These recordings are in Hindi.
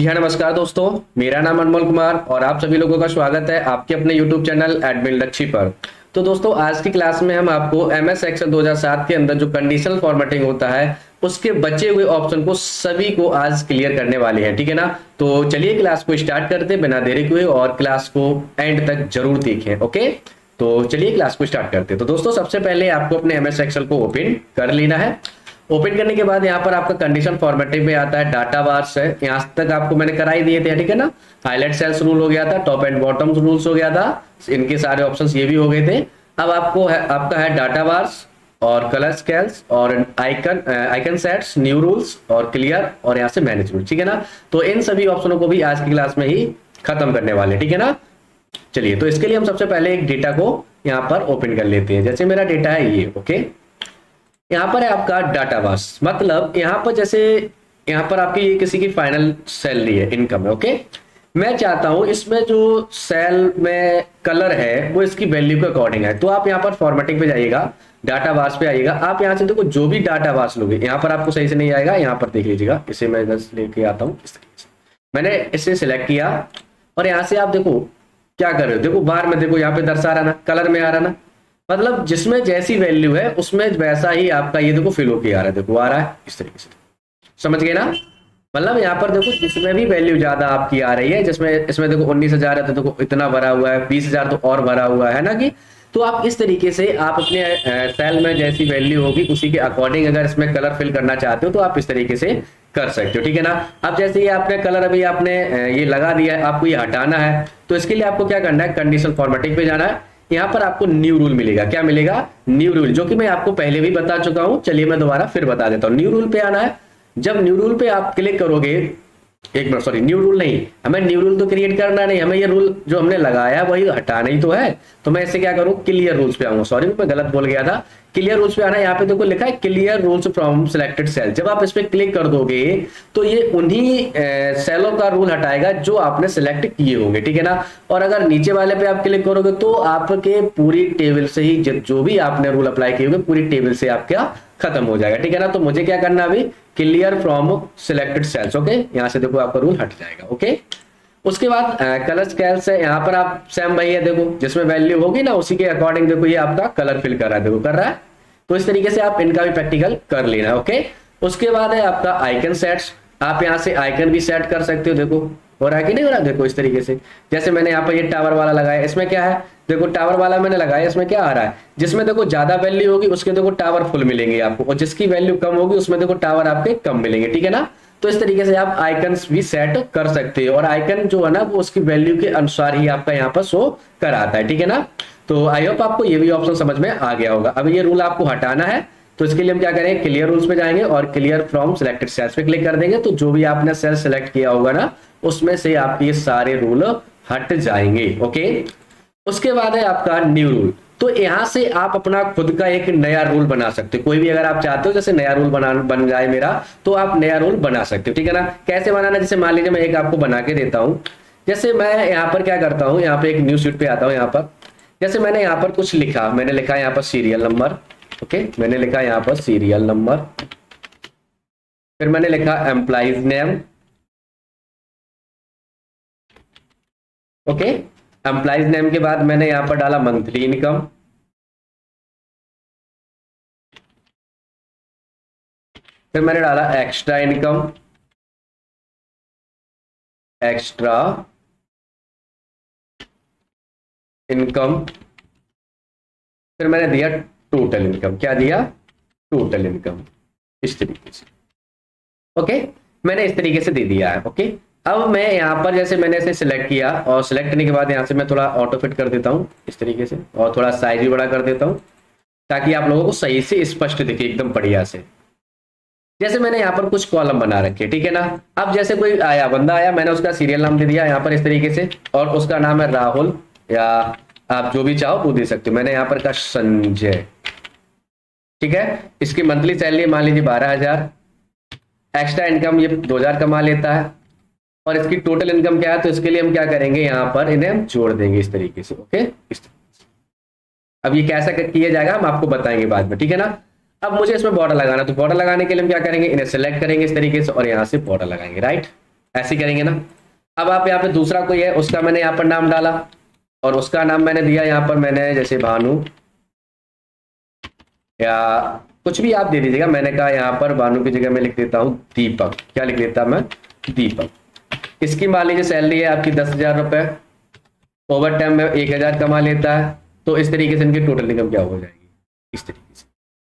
जी हाँ, नमस्कार दोस्तों। मेरा नाम अनमोल कुमार और आप सभी लोगों का स्वागत है आपके अपने YouTube चैनल एडमिन लक्ष्य पर। तो दोस्तों, आज की क्लास में हम आपको MS एक्सेल 2007 के अंदर जो कंडीशनल फॉर्मेटिंग होता है उसके बचे हुए ऑप्शन को सभी को आज क्लियर करने वाले हैं, ठीक है ना। तो चलिए क्लास को स्टार्ट करते बिना देरी हुए और क्लास को एंड तक जरूर देखें। ओके, तो चलिए क्लास को स्टार्ट करते हैं। तो दोस्तों, सबसे पहले आपको अपने MS एक्सेल को ओपन कर लेना है। ओपन करने के बाद यहाँ पर आपका कंडीशन फॉर्मेटिंग में आता है, डाटा बार्स है, यहाँ तक आपको मैंने करा ही दिए थे, ठीक है ना। हाईलाइट सेल्स रूल हो गया था, टॉप एंड बॉटम रूल्स हो गया था, इनके सारे ऑप्शंस ये भी हो गए थे। अब आपका है डाटा बार्स और कलर स्केल्स और आइकन सेट्स, न्यू रूल्स और क्लियर और यहाँ से मैनेज रूल, ठीक है ना। तो इन सभी ऑप्शनों को भी आज की क्लास में ही खत्म करने वाले, ठीक है ना। चलिए, तो इसके लिए हम सबसे पहले एक डेटा को यहाँ पर ओपन कर लेते हैं। जैसे मेरा डेटा है ये, ओके। यहाँ पर है आपका डाटा बस, मतलब यहाँ पर जैसे यहाँ पर आपकी ये किसी की फाइनल सैलरी है, इनकम है, ओके। मैं चाहता हूं इसमें जो सेल में कलर है वो इसकी वैल्यू के अकॉर्डिंग है। तो आप यहाँ पर फॉर्मेटिंग पे जाइएगा, डाटा बार्स पे आइएगा। आप यहाँ से देखो जो भी डाटा बार्स लोगे, यहाँ पर आपको सही से नहीं आएगा, यहाँ पर देख लीजिएगा। इसे मैं जस्ट लेके आता हूँ इस तरीके से। मैंने इसे सिलेक्ट किया और यहाँ से आप देखो क्या कर रहे हो। देखो बार में देखो, यहाँ पे दर्शा रहा ना, कलर में आ रहा ना, मतलब जिसमें जैसी वैल्यू है उसमें वैसा ही आपका ये देखो फिल होके आ रहा है। देखो आ रहा है इस तरीके से, समझ गए ना। मतलब यहाँ पर देखो जिसमें भी वैल्यू ज्यादा आपकी आ रही है, जिसमें इसमें देखो 19,000 है तो देखो इतना भरा हुआ है, 20,000 तो और भरा हुआ है ना कि। तो आप इस तरीके से आप अपने सेल में जैसी वैल्यू होगी उसी के अकॉर्डिंग अगर इसमें कलर फिल करना चाहते हो तो आप इस तरीके से कर सकते हो, ठीक है ना। अब जैसे ये आपने कलर अभी आपने ये लगा दिया है, आपको ये हटाना है, तो इसके लिए आपको क्या करना है, कंडीशन फॉर्मेटिंग पे जाना है। यहाँ पर आपको न्यू रूल मिलेगा। क्या मिलेगा? न्यू रूल, जो कि मैं आपको पहले भी बता चुका हूं। चलिए मैं दोबारा फिर बता देता हूँ। न्यू रूल पे आना है। जब न्यू रूल पे आप क्लिक करोगे, एक मिनट, सॉरी, न्यू रूल नहीं, हमें न्यू रूल तो क्रिएट करना नहीं, हमें ये रूल जो हमने लगाया वही हटाना ही तो है। तो मैं इससे क्या करूं, क्लियर रूल्स पे आऊंगा। सॉरी मैं गलत बोल गया था। क्लियर रूल्स पे आना है। यहाँ पे देखो लिखा है clear rules from selected cell. जब आप इस पे क्लिक कर दोगे तो ये उन्हीं सेलों का रूल हटाएगा जो आपने सिलेक्ट किए होंगे, ठीक है ना। और अगर नीचे वाले पे आप क्लिक करोगे तो आपके पूरी टेबल से ही जो भी आपने रूल अप्लाई किए होंगे पूरी टेबल से आपका खत्म हो जाएगा, ठीक है ना। तो मुझे क्या करना अभी, clear from selected cells, okay. यहाँ से देखो आपका रूल हट जाएगा, ओके। उसके बाद कलर स्केल्स है। यहाँ पर आप सेम वही है, देखो जिसमें वैल्यू होगी ना उसी के अकॉर्डिंग देखो ये आपका कलर फिल कर रहा है, देखो कर रहा है। तो इस तरीके से आप इनका भी प्रैक्टिकल कर लेना, ओके। उसके बाद है आपका आइकन सेट्स। आप यहाँ से आइकन भी सेट कर सकते हो। देखो हो रहा है कि नहीं हो रहा, देखो इस तरीके से। जैसे मैंने यहाँ पर ये टावर वाला लगाया, इसमें क्या है, देखो टावर वाला मैंने लगाया, इसमें क्या आ रहा है, जिसमें देखो ज्यादा वैल्यू होगी उसके देखो टावर फुल मिलेंगे आपको, और जिसकी वैल्यू कम होगी उसमें देखो टावर आपके कम मिलेंगे, ठीक है ना। तो इस तरीके से आप आइकन्स भी सेट कर सकते हो, और आइकन जो है ना वो उसकी वैल्यू के अनुसार ही आपका यहाँ पर शो कराता है, ठीक है ना। तो आई होप आपको ये भी ऑप्शन समझ में आ गया होगा। अब ये रूल आपको हटाना है, तो इसके लिए हम क्या करेंगे, क्लियर रूल्स पे जाएंगे और क्लियर फ्रॉम सिलेक्टेड सेल्स पे क्लिक कर देंगे। तो जो भी आपने सेल सेलेक्ट किया होगा ना उसमें से आपके ये सारे रूल हट जाएंगे, ओके। उसके बाद है आपका न्यू रूल। तो यहां से आप अपना खुद का एक नया रूल बना सकते हो। कोई भी अगर आप चाहते हो जैसे नया रूल बन जाए मेरा, तो आप नया रूल बना सकते हो, ठीक है ना। कैसे बनाना, जैसे मान लीजिए मैं एक आपको बना के देता हूं। जैसे मैं यहाँ पर क्या करता हूं, यहाँ पे एक न्यू शीट पे आता हूं। यहाँ पर जैसे मैंने यहाँ पर कुछ लिखा, मैंने लिखा यहाँ पर सीरियल नंबर, ओके। मैंने लिखा यहाँ पर सीरियल नंबर, फिर मैंने लिखा employees name, okay. Employees name के बाद मैंने यहां पर डाला मंथली इनकम, फिर मैंने डाला एक्स्ट्रा इनकम, एक्स्ट्रा इनकम, फिर मैंने दिया टोटल इनकम। क्या दिया? टोटल इनकम, इस तरीके से, ओके। मैंने इस तरीके से दे दिया है, ओके। अब मैं यहाँ पर जैसे मैंने इसे सिलेक्ट किया, और सिलेक्ट करने के बाद यहाँ से मैं थोड़ा ऑटो फिट कर देता हूँ इस तरीके से, और थोड़ा साइज भी बड़ा कर देता हूँ ताकि आप लोगों को सही से स्पष्ट दिखे एकदम बढ़िया से। जैसे मैंने यहाँ पर कुछ कॉलम बना रखे, ठीक है ना। अब जैसे कोई आया, बंदा आया, मैंने उसका सीरियल नाम दे दिया यहाँ पर इस तरीके से, और उसका नाम है राहुल, या आप जो भी चाहो वो दे सकते हो। मैंने यहाँ पर कहा संजय, ठीक है। इसकी मंथली सैलरी मान लीजिए 12,000, एक्स्ट्रा इनकम ये 2,000 कमा लेता है, और इसकी टोटल इनकम क्या है, तो इसके लिए हम क्या करेंगे, यहाँ पर इन्हें हम जोड़ देंगे इस तरीके से, ओके। इस तरीके से अब ये कैसा किया जाएगा हम आपको बताएंगे बाद में, ठीक है ना। अब मुझे इसमें बॉर्डर लगाना, तो बॉर्डर लगाने के लिए हम क्या करेंगे, इन्हें सेलेक्ट करेंगे इस तरीके से और यहाँ से बॉर्डर लगाएंगे, राइट। ऐसे करेंगे ना। अब आप यहाँ पे दूसरा कोई है, उसका मैंने यहाँ पर नाम डाला और उसका नाम मैंने दिया यहाँ पर मैंने जैसे भानु, या कुछ भी आप दे दीजिएगा। मैंने कहा यहाँ पर भानु की जगह मैं लिख देता हूँ दीपक। क्या लिख देता मैं? दीपक। इसकी मान लीजिए सैलरी है आपकी 10,000 रुपए, ओवर टाइम में 1,000 कमा लेता है। तो इस तरीके से इनकी टोटल इनकम क्या हो जाएगी, इस तरीके से।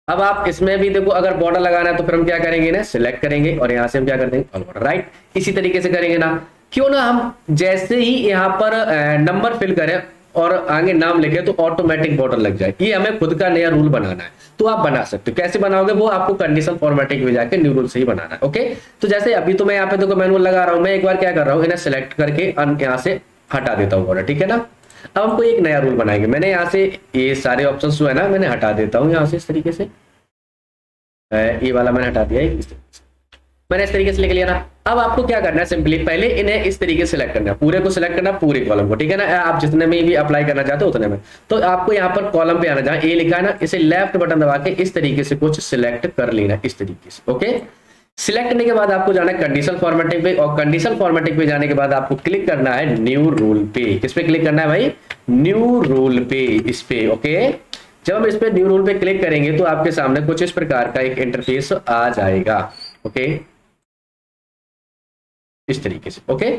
अब आप इसमें भी देखो, अगर बॉर्डर लगाना है तो फिर हम क्या करेंगे ना, सिलेक्ट करेंगे और यहाँ से हम क्या कर देंगे, ऑल बॉर्डर, राइट। इसी तरीके से करेंगे ना। क्यों ना हम जैसे ही यहाँ पर नंबर फिल करें और आगे नाम लिखे तो ऑटोमेटिक बॉर्डर लग जाए। ये हमें खुद का नया रूल बनाना है, तो आप बना सकते हो। कैसे बनाओगे वो आपको कंडीशन फॉर्मेटिंग में जाके न्यू रूल से ही बनाना है। ओके, तो जैसे अभी तो मैं यहाँ पे देखो मैनुअल लगा रहा हूँ, मैं एक बार क्या कर रहा हूँ, इन्हें सिलेक्ट करके यहाँ से हटा देता हूँ बॉर्डर, ठीक है ना। अब हमको एक नया रूल बनाएंगे। मैंने यहाँ से ये सारे ऑप्शन जो है ना मैंने हटा देता हूँ यहाँ से, इस तरीके से। ये वाला मैंने हटा दिया, इस तरीके से मैंने इस तरीके से लिख लिया ना। अब आपको क्या करना है, सिंपली पहले इन्हें इस तरीके से सिलेक्ट करना है, पूरे को सिलेक्ट करना, पूरे कॉलम को, ठीक है ना। आप जितने में भी अप्लाई करना चाहते हो उतने में। तो आपको यहाँ पर कॉलम पे आना, जहाँ ए लिखा है ना, इसे लेफ्ट बटन दबा के इस तरीके से कुछ सिलेक्ट कर लेना, इस तरीके से। ओके, सिलेक्ट करने के बाद आपको जाना है कंडीशनल फॉर्मेटिंग पे, और कंडीशनल फॉर्मेटिंग पे जाने के बाद आपको क्लिक करना है न्यू रूल पे। किस पे क्लिक करना है भाई? न्यू रूल पे, इस पे। ओके, जब हम इस पे न्यू रूल पे क्लिक करेंगे तो आपके सामने कुछ इस प्रकार का एक इंटरफेस आ जाएगा। ओके, इस तरीके से। ओके,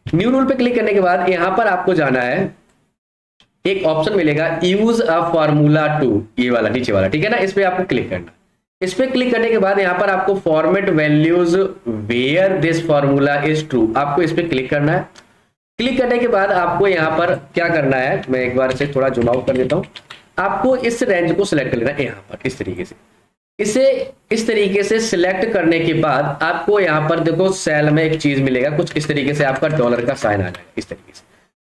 न्यू रूल पे क्लिक करने के बाद यहां पर आपको जाना है, एक ऑप्शन मिलेगा यूज अ फार्मूला टू, ये वाला नीचे वाला, ठीक है ना। इस पे आपको क्लिक करना। इस पे क्लिक करने के बाद यहां पर आपको format values where this formula is true, आपको इस पे क्लिक करना है। क्लिक करने के बाद आपको यहां पर क्या करना है, मैं एक बार से थोड़ा जूम आउट कर देता हूं। आपको इस रेंज को सिलेक्ट कर लेना है यहां पर, इस तरीके से। इसे इस तरीके से सिलेक्ट करने के बाद आपको यहां पर देखो सेल में एक चीज मिलेगा, कुछ इस तरीके से आपका डॉलर का साइन आ जाएगा, इस तरीके से।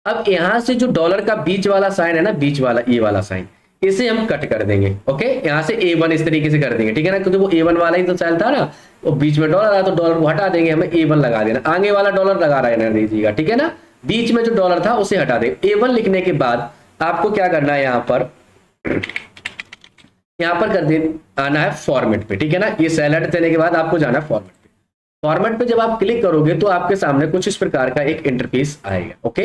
अब यहां से जो डॉलर का बीच वाला साइन है ना, बीच वाला ये वाला साइन, इसे हम कट कर देंगे। ओके, यहां से A1 इस तरीके से कर देंगे, ठीक है ना, क्योंकि वो A1 वाला ही तो साइन था ना, वो बीच में डॉलर आया तो डॉलर को हटा देंगे, हमें A1 लगा देना। आगे वाला डॉलर लगा रहना दीजिएगा, ठीक है ना। बीच में जो डॉलर था उसे हटा दें। A1 लिखने के बाद आपको क्या करना है, यहां पर कर दे आना है फॉर्मेट पे, ठीक है ना। ये सेलेक्ट देने के बाद आपको जाना है फॉर्मेट पे। फॉर्मेट पे जब आप क्लिक करोगे तो आपके सामने कुछ इस प्रकार का एक इंटरफेस आएगा। ओके,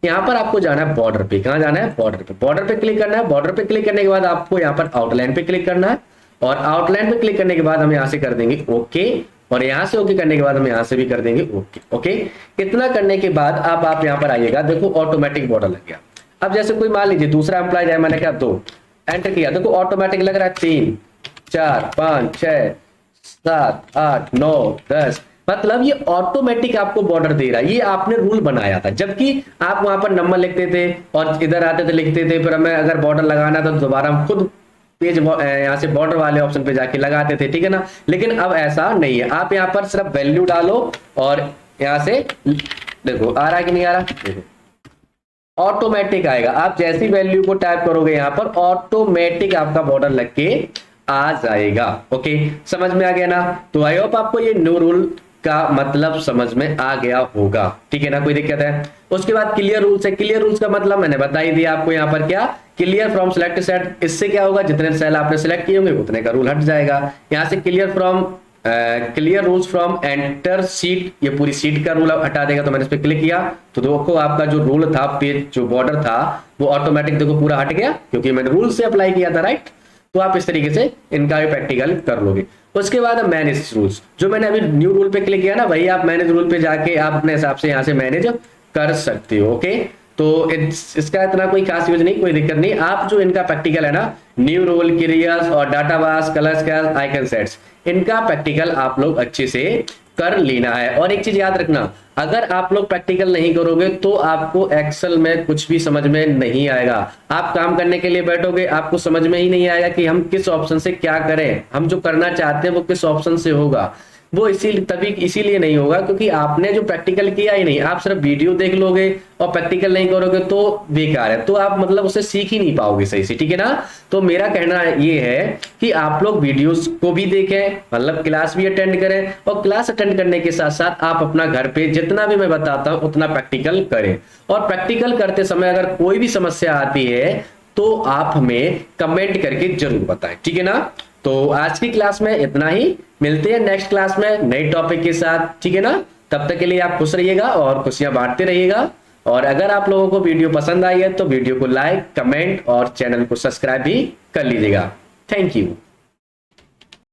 यहां पर आपको जाना है बॉर्डर पे। कहां जाना है? बॉर्डर पे। बॉर्डर पे क्लिक करना है। बॉर्डर पे क्लिक करने के बाद आपको यहां पर आउटलाइन पे क्लिक करना है, और आउटलाइन पे क्लिक करने के बाद हम यहां से कर देंगे ओके, और यहां से ओके करने के बाद हम यहां से भी कर देंगे ओके। ओके, इतना करने के बाद अब आप यहां पर आइएगा, देखो ऑटोमेटिक बॉर्डर लग गया। अब जैसे कोई मान लीजिए दूसरा एम्प्लॉय है, मैंने क्या 2 एंटर किया, देखो ऑटोमेटिक लग रहा है 3 4 5 6 7 8 9 10, मतलब ये ऑटोमेटिक आपको बॉर्डर दे रहा है। ये आपने रूल बनाया था, जबकि आप वहां पर नंबर लिखते थे और इधर आते थे लिखते थे, फिर हमें अगर बॉर्डर लगाना था तो दोबारा हम खुद पेज यहाँ से बॉर्डर वाले ऑप्शन पे जाके लगाते थे, ठीक है ना। लेकिन अब ऐसा नहीं है, आप यहाँ पर सिर्फ वैल्यू डालो और यहाँ से देखो आ रहा है कि नहीं आ रहा, देखो ऑटोमेटिक आएगा। आप जैसी वैल्यू को टाइप करोगे यहाँ पर ऑटोमेटिक आपका बॉर्डर लग के आ जाएगा। ओके, समझ में आ गया ना। तो आई होप आपको ये न्यू रूल का मतलब समझ में आ गया होगा, ठीक है ना, कोई दिक्कत है। उसके बाद क्लियर रूल्स है। क्लियर रूल्स का मतलब मैंने बता ही दिया आपको यहाँ पर, क्या क्लियर फ्रॉम सिलेक्ट सेट। इससे क्या होगा, जितने सेल आपने सिलेक्ट किए होंगे उतने का रूल हट जाएगा। यहाँ से clear rules from enter seat, ये पूरी सीट का रूल हटा देगा। तो मैंने इस पर क्लिक किया तो देखो आपका जो रूल था, पेज जो बॉर्डर था वो ऑटोमेटिक देखो पूरा हट गया, क्योंकि मैंने रूल से अप्लाई किया था, राइट। तो आप इस तरीके से इनका भी प्रैक्टिकल कर लोगे। उसके बाद मैनेज रूल्स, जो मैंने अभी न्यू रूल पे क्लिक किया ना, वही आप मैनेज रूल पे जाके आप अपने हिसाब से यहाँ से मैनेज कर सकते हो। ओके, तो इसका इतना कोई खास यूज नहीं, कोई दिक्कत नहीं। आप जो इनका प्रैक्टिकल है ना, न्यू रोल, क्रियास और डाटाबास, कलर्स का आइकन सेट्स, इनका प्रैक्टिकल आप लोग अच्छे से कर लेना है। और एक चीज याद रखना, अगर आप लोग प्रैक्टिकल नहीं करोगे तो आपको एक्सेल में कुछ भी समझ में नहीं आएगा। आप काम करने के लिए बैठोगे, आपको समझ में ही नहीं आएगा कि हम किस ऑप्शन से क्या करें, हम जो करना चाहते हैं वो किस ऑप्शन से होगा। वो इसीलिए नहीं होगा क्योंकि आपने जो प्रैक्टिकल किया ही नहीं। आप सिर्फ वीडियो देख लोगे और प्रैक्टिकल नहीं करोगे तो बेकार है, तो आप मतलब उसे सीख ही नहीं पाओगे सही से, ठीक है ना। तो मेरा कहना ये है कि आप लोग वीडियोस को भी देखें, मतलब क्लास भी अटेंड करें, और क्लास अटेंड करने के साथ साथ आप अपना घर पे जितना भी मैं बताता हूं उतना प्रैक्टिकल करें। और प्रैक्टिकल करते समय अगर कोई भी समस्या आती है तो आप हमें कमेंट करके जरूर बताएं, ठीक है ना। तो आज की क्लास में इतना ही, मिलते हैं नेक्स्ट क्लास में नए टॉपिक के साथ, ठीक है ना। तब तक के लिए आप खुश रहिएगा और खुशियां बांटते रहिएगा। और अगर आप लोगों को वीडियो पसंद आई है तो वीडियो को लाइक, कमेंट और चैनल को सब्सक्राइब भी कर लीजिएगा। Thank you.